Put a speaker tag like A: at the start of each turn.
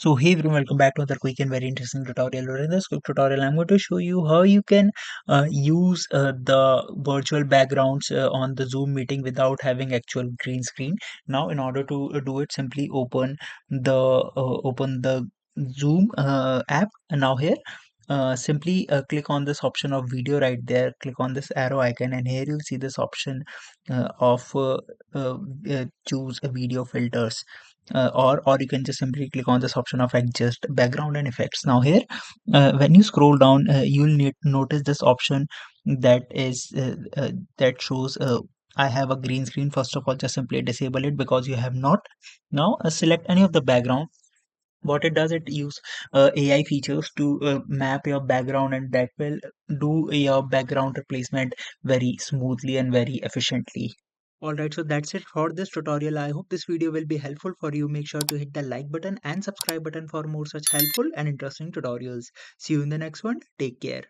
A: So hey everyone, welcome back to another quick and very interesting tutorial. In this quick tutorial, I'm going to show you how you can use the virtual backgrounds on the Zoom meeting without having actual green screen. Now, in order to do it, simply open the Zoom app. And now here, simply click on this option of video right there. Click on this arrow icon, and here you'll see this option of uh, choose a video filters, or you can just simply click on this option of adjust background and effects. Now here, when you scroll down, you'll need notice this option that is that shows I have a green screen. First of all, just simply disable it because you have not. Now select any of the background. What it does, it use AI features to map your background, and that will do your background replacement very smoothly and very efficiently. Alright, so that's it for this tutorial. I hope this video will be helpful for you. Make sure to hit the like button and subscribe button for more such helpful and interesting tutorials. See you in the next one. Take care.